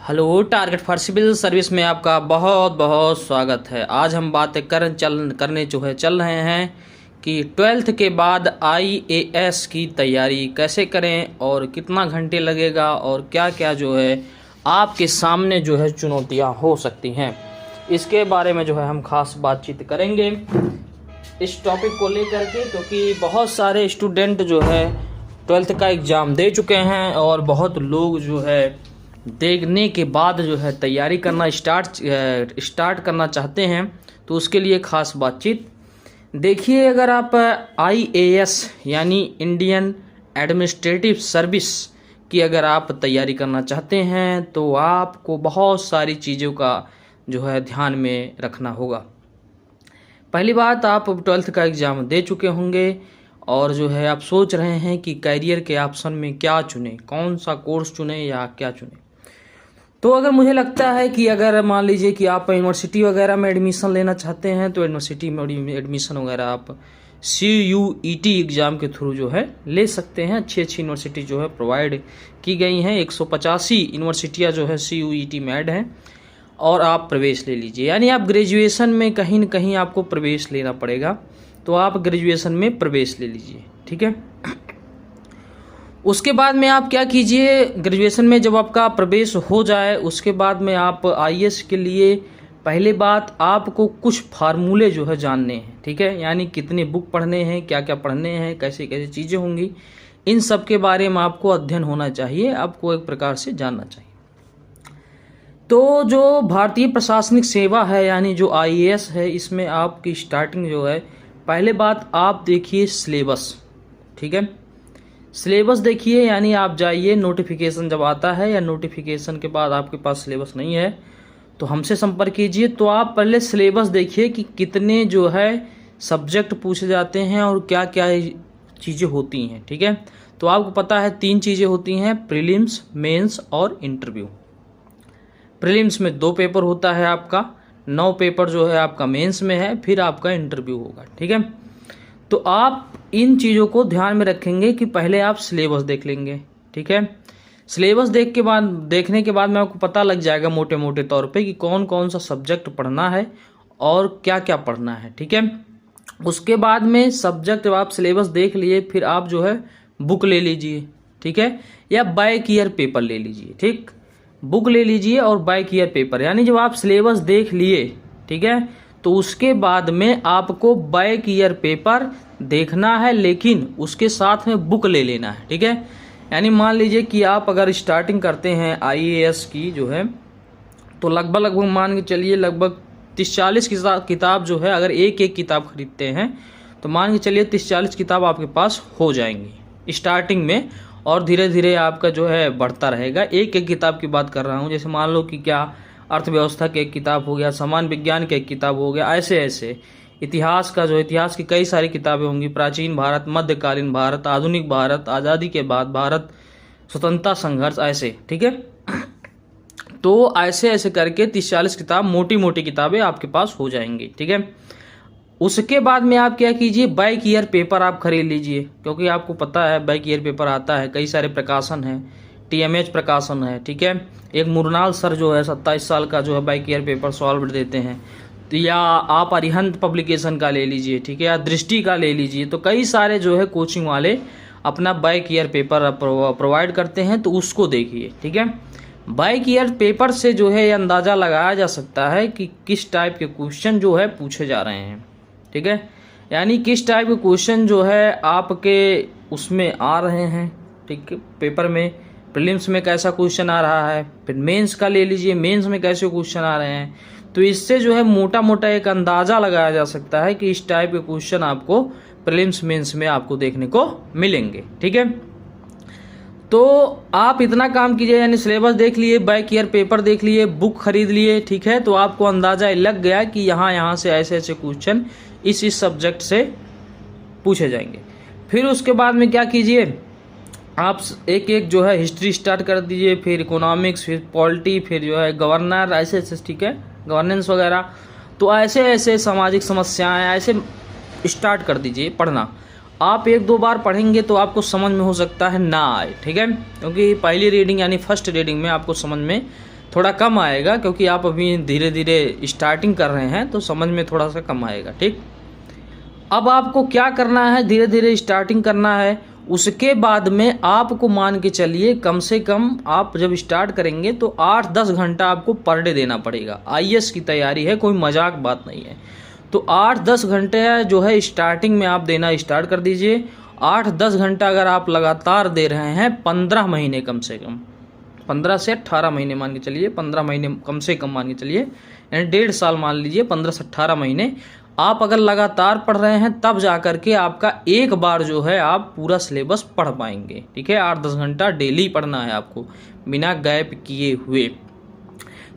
Hello, target for civil service में आपका बहुत बहुत स्वागत है। आज हम बातें करने चल रहे हैं कि 12th के बाद IAS की तैयारी कैसे करें और कितना घंटे लगेगा और क्या क्या आपके सामने चुनौतियां हो सकती हैं, इसके बारे में हम खास बातचीत करेंगे इस टॉपिक को लेकर के, क्योंकि बहुत सारे स्टूडेंट 12th का एग्ज़ाम दे चुके हैं और बहुत लोग देखने के बाद तैयारी करना स्टार्ट करना चाहते हैं। तो उसके लिए खास बातचीत देखिए। अगर आप IAS यानी इंडियन एडमिनिस्ट्रेटिव सर्विस की अगर आप तैयारी करना चाहते हैं तो आपको बहुत सारी चीज़ों का ध्यान में रखना होगा। पहली बात, आप 12th का एग्ज़ाम दे चुके होंगे और आप सोच रहे हैं कि करियर के ऑप्शन में क्या चुने, कौन सा कोर्स चुने या क्या चुने। तो अगर मुझे लगता है कि अगर मान लीजिए कि आप यूनिवर्सिटी वगैरह में एडमिशन लेना चाहते हैं तो यूनिवर्सिटी में एडमिशन वगैरह आप CUET एग्ज़ाम के थ्रू ले सकते हैं। अच्छी यूनिवर्सिटी प्रोवाइड की गई हैं। 185 यूनिवर्सिटियाँ CUET में ऐड हैं और आप प्रवेश ले लीजिए। यानी आप ग्रेजुएशन में कहीं न कहीं आपको प्रवेश लेना पड़ेगा, तो आप ग्रेजुएशन में प्रवेश ले लीजिए, ठीक है। उसके बाद में आप क्या कीजिए, ग्रेजुएशन में जब आपका प्रवेश हो जाए उसके बाद में आप IAS के लिए पहले बात आपको कुछ फार्मूले जानने हैं, ठीक है। यानी कितने बुक पढ़ने हैं, क्या क्या पढ़ने हैं, कैसे कैसे चीज़ें होंगी, इन सब के बारे में आपको अध्ययन होना चाहिए, आपको एक प्रकार से जानना चाहिए। तो जो भारतीय प्रशासनिक सेवा है यानी जो IAS है, इसमें आपकी स्टार्टिंग पहले बात आप देखिए सिलेबस, ठीक है। सिलेबस देखिए, यानी आप जाइए, नोटिफिकेशन जब आता है या नोटिफिकेशन के बाद आपके पास सिलेबस नहीं है तो हमसे संपर्क कीजिए। तो आप पहले सिलेबस देखिए कि कितने सब्जेक्ट पूछे जाते हैं और क्या क्या चीज़ें होती हैं, ठीक है। तो आपको पता है 3 चीज़ें होती हैं, प्रीलिम्स, मेंस और इंटरव्यू। प्रीलिम्स में 2 पेपर होता है आपका, 9 पेपर आपका मेंस में है, फिर आपका इंटरव्यू होगा, ठीक है। तो आप इन चीज़ों को ध्यान में रखेंगे कि पहले आप सिलेबस देख लेंगे, ठीक है। सिलेबस देखने के बाद में आपको पता लग जाएगा मोटे मोटे तौर पे कि कौन कौन सा सब्जेक्ट पढ़ना है और क्या क्या पढ़ना है, ठीक है। उसके बाद में सब्जेक्ट जब आप सिलेबस देख लिए, फिर आप बुक ले लीजिए, ठीक है, या बैक ईयर पेपर ले लीजिए, ठीक। बुक ले लीजिए और बैक ईयर पेपर, यानी जब आप सिलेबस देख लिए, ठीक है, तो उसके बाद में आपको बैक ईयर पेपर देखना है, लेकिन उसके साथ में बुक ले लेना है, ठीक है। यानी मान लीजिए कि आप अगर स्टार्टिंग करते हैं IAS की तो लगभग मान के चलिए लगभग 30-40 किताब अगर एक एक किताब खरीदते हैं तो मान के चलिए 30-40 किताब आपके पास हो जाएंगी स्टार्टिंग में, और धीरे धीरे आपका बढ़ता रहेगा। एक एक किताब की बात कर रहा हूँ, जैसे मान लो कि क्या अर्थव्यवस्था की एक किताब हो गया, सामान्य विज्ञान की एक किताब हो गया, ऐसे ऐसे इतिहास का इतिहास की कई सारी किताबें होंगी, प्राचीन भारत, मध्यकालीन भारत, आधुनिक भारत, आज़ादी के बाद भारत, स्वतंत्रता संघर्ष, ऐसे, ठीक है। तो ऐसे ऐसे करके 30-40 किताब, मोटी मोटी किताबें आपके पास हो जाएंगी, ठीक है। उसके बाद में आप क्या कीजिए, बैक ईयर पेपर आप खरीद लीजिए, क्योंकि आपको पता है बैक ईयर पेपर आता है, कई सारे प्रकाशन हैं, TMH प्रकाशन है, ठीक है। एक मुरनाल सर 27 साल का बैक ईयर पेपर सॉल्व देते हैं। तो या आप अरिहंत पब्लिकेशन का ले लीजिए, ठीक है, या दृष्टि का ले लीजिए। तो कई सारे कोचिंग वाले अपना बैक ईयर पेपर प्रोवाइड करते हैं, तो उसको देखिए, ठीक है। बैक ईयर पेपर से ये अंदाज़ा लगाया जा सकता है कि किस टाइप के क्वेश्चन पूछे जा रहे हैं, ठीक है। यानी किस टाइप के क्वेश्चन आपके उसमें आ रहे हैं, ठीक है, पेपर में। प्रीलिम्स में कैसा क्वेश्चन आ रहा है, फिर मेंस का ले लीजिए, मेंस में कैसे क्वेश्चन आ रहे हैं। तो इससे मोटा मोटा एक अंदाज़ा लगाया जा सकता है कि इस टाइप के क्वेश्चन आपको प्रीलिम्स मेंस में आपको देखने को मिलेंगे, ठीक है। तो आप इतना काम कीजिए, यानी सिलेबस देख लिए, बैक ईयर पेपर देख लिए, बुक खरीद लिए, ठीक है। तो आपको अंदाज़ा लग गया कि यहाँ से ऐसे ऐसे क्वेश्चन इस सब्जेक्ट से पूछे जाएंगे। फिर उसके बाद में क्या कीजिए, आप एक एक हिस्ट्री स्टार्ट कर दीजिए, फिर इकोनॉमिक्स, फिर पॉलिटी, फिर गवर्नर, ऐसे ऐसे, ठीक है, गवर्नेंस वगैरह। तो ऐसे ऐसे सामाजिक समस्याएं ऐसे स्टार्ट कर दीजिए पढ़ना। आप 1-2 बार पढ़ेंगे तो आपको समझ में हो सकता है ना आए, ठीक है, क्योंकि पहली रीडिंग यानी फर्स्ट रीडिंग में आपको समझ में थोड़ा कम आएगा, क्योंकि आप अभी धीरे धीरे स्टार्टिंग कर रहे हैं तो समझ में थोड़ा सा कम आएगा। ठीक, अब आपको क्या करना है, धीरे धीरे स्टार्टिंग करना है। उसके बाद में आपको मान के चलिए कम से कम आप जब स्टार्ट करेंगे तो 8-10 घंटा आपको पर डे देना पड़ेगा। आईएएस की तैयारी है, कोई मजाक बात नहीं है। तो 8-10 घंटे जो है स्टार्टिंग में आप देना स्टार्ट कर दीजिए। 8-10 घंटा अगर आप लगातार दे रहे हैं 15 महीने, कम से कम 15 से 18 महीने मान के चलिए, 15 महीने कम से कम मान के चलिए, यानी 1.5 साल मान लीजिए, 15 से 18 महीने आप अगर लगातार पढ़ रहे हैं तब जा कर के आपका एक बार जो है आप पूरा सिलेबस पढ़ पाएंगे। ठीक है, 8-10 घंटा डेली पढ़ना है आपको बिना गैप किए हुए,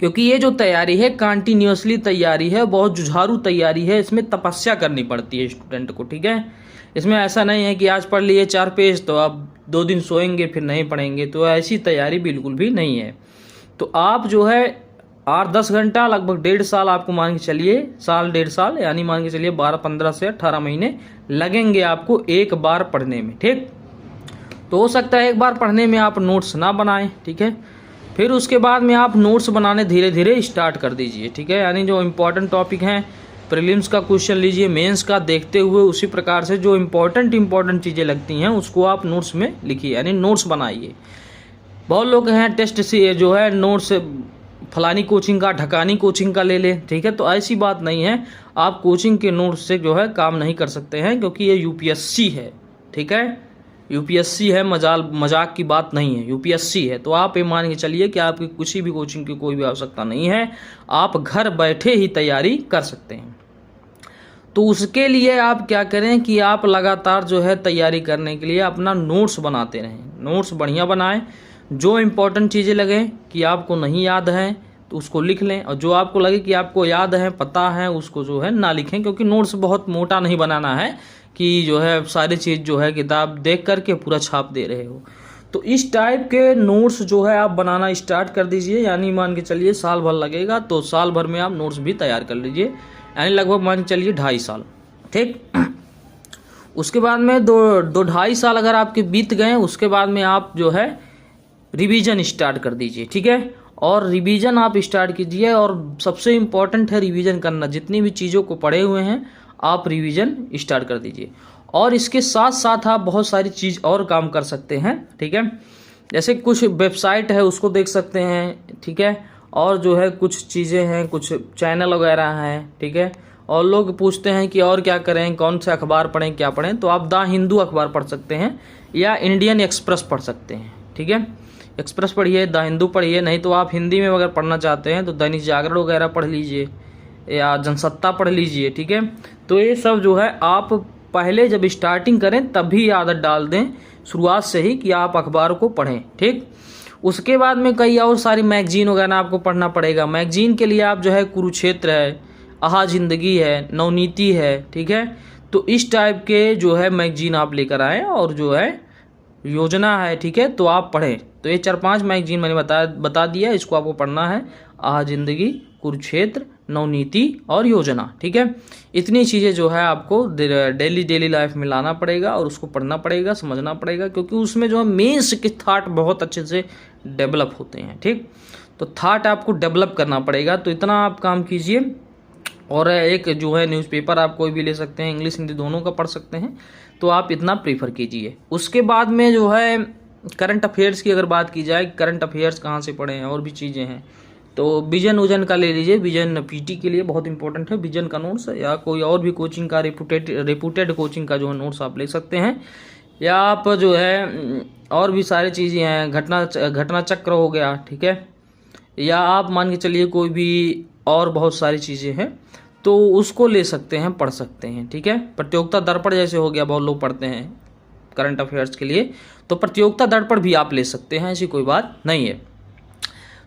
क्योंकि ये जो तैयारी है कंटिन्यूअसली तैयारी है, बहुत जुझारू तैयारी है, इसमें तपस्या करनी पड़ती है स्टूडेंट को। ठीक है, इसमें ऐसा नहीं है कि आज पढ़ लिए 4 पेज तो आप 2 दिन सोएंगे फिर नहीं पढ़ेंगे, तो ऐसी तैयारी बिल्कुल भी नहीं है। तो आप जो है 8-10 घंटा लगभग 1.5 साल आपको मान के चलिए, साल 1.5 साल यानी मान के चलिए 15 से 18 महीने लगेंगे आपको एक बार पढ़ने में। ठीक, तो हो सकता है एक बार पढ़ने में आप नोट्स ना बनाएं। ठीक है, फिर उसके बाद में आप नोट्स बनाने धीरे धीरे स्टार्ट कर दीजिए। ठीक है, यानी जो इम्पोर्टेंट टॉपिक हैं, प्रीलिम्स का क्वेश्चन लीजिए, मेंस का देखते हुए उसी प्रकार से जो इम्पोर्टेंट चीज़ें लगती हैं उसको आप नोट्स में लिखिए, यानी नोट्स बनाइए। बहुत लोग हैं टेस्ट से जो है नोट्स फलानी कोचिंग का, ढकानी कोचिंग का ले लें। ठीक है, तो ऐसी बात नहीं है, आप कोचिंग के नोट्स से जो है काम नहीं कर सकते हैं, क्योंकि ये यूपीएससी है। ठीक है, यूपीएससी है, मजाक की बात नहीं है, यूपीएससी है। तो आप ये मान के चलिए कि आपकी किसी भी कोचिंग की कोई भी आवश्यकता नहीं है, आप घर बैठे ही तैयारी कर सकते हैं। तो उसके लिए आप क्या करें कि आप लगातार जो है तैयारी करने के लिए अपना नोट्स बनाते रहें। नोट्स बढ़िया बनाएं, जो इम्पोर्टेंट चीज़ें लगे कि आपको नहीं याद है तो उसको लिख लें, और जो आपको लगे कि आपको याद है, पता है, उसको जो है ना लिखें, क्योंकि नोट्स बहुत मोटा नहीं बनाना है कि जो है सारी चीज़ जो है किताब देख करके पूरा छाप दे रहे हो। तो इस टाइप के नोट्स जो है आप बनाना स्टार्ट कर दीजिए, यानी मान के चलिए साल भर लगेगा, तो साल भर में आप नोट्स भी तैयार कर लीजिए, यानी लगभग मान के चलिए 2.5 साल। ठीक, उसके बाद में 2-2.5 साल अगर आपके बीत गए, उसके बाद में आप जो है रिवीजन स्टार्ट कर दीजिए। ठीक है, और रिवीजन आप स्टार्ट कीजिए, और सबसे इम्पॉर्टेंट है रिवीजन करना। जितनी भी चीज़ों को पढ़े हुए हैं आप रिवीजन स्टार्ट कर दीजिए, और इसके साथ साथ आप बहुत सारी चीज़ और काम कर सकते हैं। ठीक है, जैसे कुछ वेबसाइट है उसको देख सकते हैं। ठीक है, और जो है कुछ चीज़ें हैं, कुछ चैनल वगैरह हैं। ठीक है, और लोग पूछते हैं कि और क्या करें, कौन से अखबार पढ़ें, क्या पढ़ें, तो आप द हिंदू अखबार पढ़ सकते हैं या इंडियन एक्सप्रेस पढ़ सकते हैं। ठीक है, एक्सप्रेस पढ़िए, द हिंदू पढ़िए, नहीं तो आप हिंदी में अगर पढ़ना चाहते हैं तो दैनिक जागरण वगैरह पढ़ लीजिए या जनसत्ता पढ़ लीजिए। ठीक है, तो ये सब जो है आप पहले जब स्टार्टिंग करें तभी आदत डाल दें शुरुआत से ही कि आप अखबार को पढ़ें। ठीक, उसके बाद में कई और सारी मैगजीन वगैरह आपको पढ़ना पड़ेगा। मैगजीन के लिए आप जो है कुरुक्षेत्र है, आहा जिंदगी है, नवनीति है। ठीक है, तो इस टाइप के जो है मैगजीन आप लेकर आएँ, और जो है योजना है, ठीक है, तो आप पढ़ें। तो ये 4-5 मैगजीन मैंने बता दिया, इसको आपको पढ़ना है। आहा जिंदगी, कुरुक्षेत्र, नवनीति और योजना। ठीक है, इतनी चीज़ें जो है आपको डेली लाइफ में लाना पड़ेगा, और उसको पढ़ना पड़ेगा, समझना पड़ेगा, क्योंकि उसमें जो है मेंस के थाट बहुत अच्छे से डेवलप होते हैं। ठीक, तो थाट आपको डेवलप करना पड़ेगा, तो इतना आप काम कीजिए। और एक जो है न्यूज़पेपर आप कोई भी ले सकते हैं, इंग्लिश हिंदी दोनों का पढ़ सकते हैं, तो आप इतना प्रीफर कीजिए। उसके बाद में जो है करंट अफेयर्स की अगर बात की जाए, करंट अफेयर्स कहाँ से पढ़ें, और भी चीज़ें हैं, तो विजन का ले लीजिए। विजन पीटी के लिए बहुत इंपॉर्टेंट है, विजन का नोट्स, या कोई और भी कोचिंग का रेपुटेड कोचिंग का जो है नोट्स आप ले सकते हैं, या आप जो है और भी सारी चीज़ें हैं, घटना चक्र हो गया। ठीक है, या आप मान के चलिए कोई भी और बहुत सारी चीज़ें हैं, तो उसको ले सकते हैं, पढ़ सकते हैं। ठीक है, प्रतियोगिता दर्पण जैसे हो गया, बहुत लोग पढ़ते हैं करंट अफेयर्स के लिए, तो प्रतियोगिता दर्पण भी आप ले सकते हैं, ऐसी कोई बात नहीं है।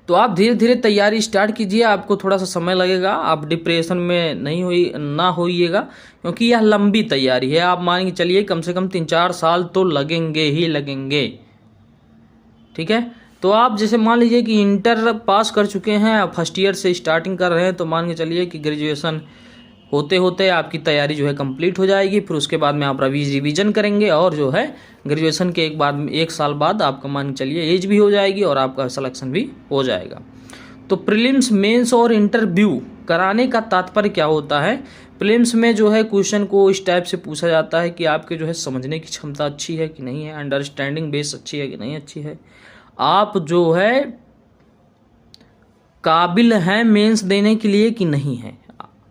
तो आप धीरे धीरे तैयारी स्टार्ट कीजिए, आपको थोड़ा सा समय लगेगा, आप डिप्रेशन में ना होइएगा, क्योंकि यह लंबी तैयारी है। आप मान के चलिए कम से कम 3-4 साल तो लगेंगे ही लगेंगे। ठीक है, तो आप जैसे मान लीजिए कि इंटर पास कर चुके हैं, आप फर्स्ट ईयर से स्टार्टिंग कर रहे हैं, तो मान के चलिए कि ग्रेजुएशन होते होते आपकी तैयारी जो है कंप्लीट हो जाएगी। फिर उसके बाद में आप रिवीजन करेंगे, और जो है ग्रेजुएशन के एक साल बाद आपका मान के चलिए एज भी हो जाएगी, और आपका सिलेक्शन भी हो जाएगा। तो प्रीलिम्स, मेंस और इंटरव्यू कराने का तात्पर्य क्या होता है? प्रीलिम्स में जो है क्वेश्चन को इस टाइप से पूछा जाता है कि आपके जो है समझने की क्षमता अच्छी है कि नहीं है, अंडरस्टैंडिंग बेस अच्छी है कि नहीं अच्छी है, आप जो है काबिल हैं मेंस देने के लिए कि नहीं है।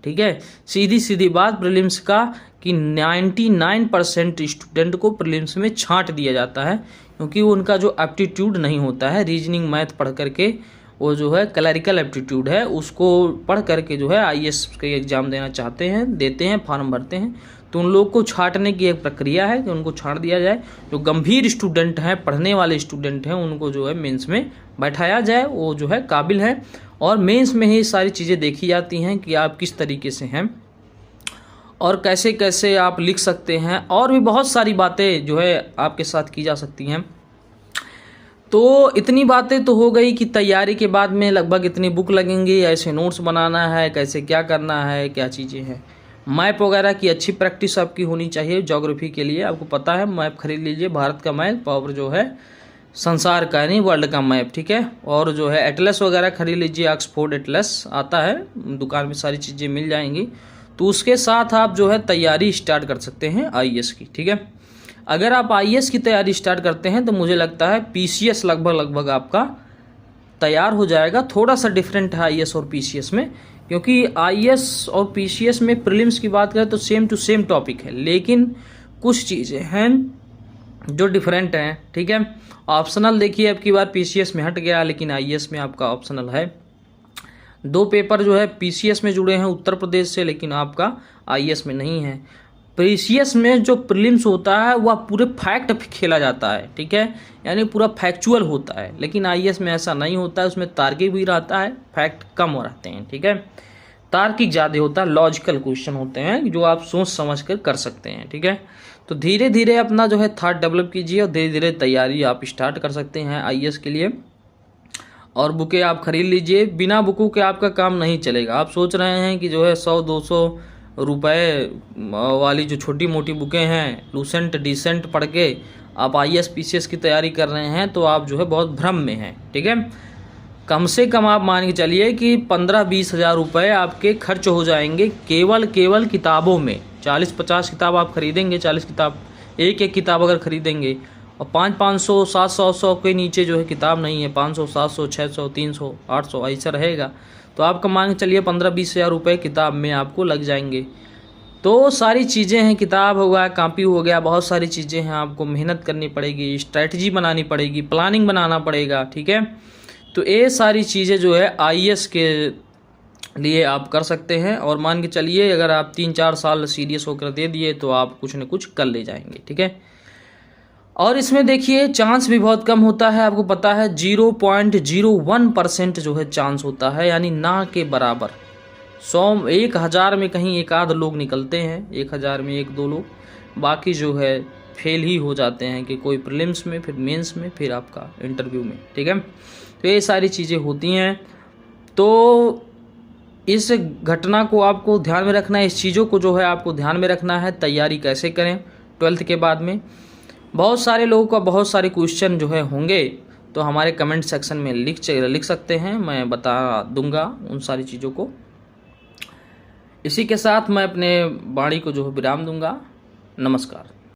ठीक है, सीधी सीधी बात प्रीलिम्स का कि 99% स्टूडेंट को प्रीलिम्स में छांट दिया जाता है, क्योंकि उनका जो एप्टीट्यूड नहीं होता है, रीजनिंग मैथ पढ़ करके वो जो है क्लरिकल एप्टीट्यूड है, उसको पढ़ करके जो है आईएएस के एग्ज़ाम देना चाहते हैं, देते हैं, फॉर्म भरते हैं, तो उन लोग को छांटने की एक प्रक्रिया है कि उनको छांट दिया जाए। जो गंभीर स्टूडेंट हैं, पढ़ने वाले स्टूडेंट हैं, उनको जो है मेंस में बैठाया जाए, वो जो है काबिल है। और मेंस में ही सारी चीज़ें देखी जाती हैं कि आप किस तरीके से हैं और कैसे कैसे आप लिख सकते हैं, और भी बहुत सारी बातें जो है आपके साथ की जा सकती हैं। तो इतनी बातें तो हो गई कि तैयारी के बाद में लगभग इतनी बुक लगेंगी, ऐसे नोट्स बनाना है, कैसे क्या करना है, क्या चीज़ें हैं, मैप वगैरह की अच्छी प्रैक्टिस आपकी होनी चाहिए। ज्योग्राफी के लिए आपको पता है, मैप खरीद लीजिए, भारत का मैप और जो है संसार का नहीं, वर्ल्ड का मैप। ठीक है, और जो है एटलस वगैरह खरीद लीजिए, ऑक्सफोर्ड एटलस आता है दुकान में, सारी चीज़ें मिल जाएंगी। तो उसके साथ आप जो है तैयारी स्टार्ट कर सकते हैं आईएएस की। ठीक है, अगर आप आईएएस की तैयारी स्टार्ट करते हैं तो मुझे लगता है पीसीएस लगभग आपका तैयार हो जाएगा। थोड़ा सा डिफरेंट है आईएएस और पीसीएस में, क्योंकि आईएएस और पीसीएस में प्रीलिम्स की बात करें तो सेम टू सेम टॉपिक है, लेकिन कुछ चीज़ें हैं जो डिफरेंट हैं। ठीक है, ऑप्शनल देखिए अब की बार पीसीएस में हट गया, लेकिन आईएएस में आपका ऑप्शनल है। 2 पेपर जो है पीसीएस में जुड़े हैं उत्तर प्रदेश से, लेकिन आपका आईएएस में नहीं है। पीसीएस में जो प्रीलिम्स होता है वह पूरे फैक्ट खेला जाता है। ठीक है, यानी पूरा फैक्चुअल होता है, लेकिन आईएएस में ऐसा नहीं होता है, उसमें तार्किक भी रहता है, फैक्ट कम रहते हैं। ठीक है, तार्किक ज़्यादा होता है, लॉजिकल क्वेश्चन होते हैं जो आप सोच समझ कर सकते हैं। ठीक है, तो धीरे धीरे अपना जो है थॉट डेवलप कीजिए और धीरे धीरे तैयारी आप स्टार्ट कर सकते हैं आईएएस के लिए। और बुकें आप खरीद लीजिए, बिना बुकों के आपका काम नहीं चलेगा। आप सोच रहे हैं कि जो है 100-200 रुपए वाली जो छोटी मोटी बुकें हैं, लूसेंट डिसेंट पढ़ के आप आईएएस पीसीएस की तैयारी कर रहे हैं, तो आप जो है बहुत भ्रम में हैं। ठीक है, कम से कम आप मान के चलिए कि 15-20 हज़ार रुपये आपके खर्च हो जाएंगे केवल किताबों में। 40-50 किताब आप खरीदेंगे, 40 किताब, एक किताब अगर खरीदेंगे, और 500, 700 के नीचे जो है किताब नहीं है, 500, 700, 600, 300, 800 ऐसा रहेगा, तो आपका मान के चलिए 15-20 हज़ार रुपये किताब में आपको लग जाएंगे। तो सारी चीज़ें हैं, किताब हो गया, कॉपी हो गया, बहुत सारी चीज़ें हैं, आपको मेहनत करनी पड़ेगी, स्ट्रैटेजी बनानी पड़ेगी, प्लानिंग बनाना पड़ेगा। ठीक है, तो ये सारी चीज़ें जो है आईएएस के लिए आप कर सकते हैं, और मान के चलिए अगर आप 3-4 साल सीरियस होकर दे दिए तो आप कुछ न कुछ कर ले जाएंगे। ठीक है, और इसमें देखिए चांस भी बहुत कम होता है, आपको पता है 0.01% जो है चांस होता है, यानी ना के बराबर। 1,000 में कहीं एक आध लोग निकलते हैं, 1,000 में 1-2 लोग, बाकी जो है फेल ही हो जाते हैं, कि कोई प्रीलिम्स में, फिर मेंस में, फिर आपका इंटरव्यू में। ठीक है, तो ये सारी चीज़ें होती हैं। तो इस घटना को आपको ध्यान में रखना है, इस चीज़ों को जो है आपको ध्यान में रखना है। तैयारी कैसे करें 12th के बाद में, बहुत सारे लोगों का बहुत सारे क्वेश्चन जो है होंगे, तो हमारे कमेंट सेक्शन में लिख सकते हैं, मैं बता दूंगा उन सारी चीज़ों को। इसी के साथ मैं अपने वाणी को जो है विराम दूंगा। नमस्कार।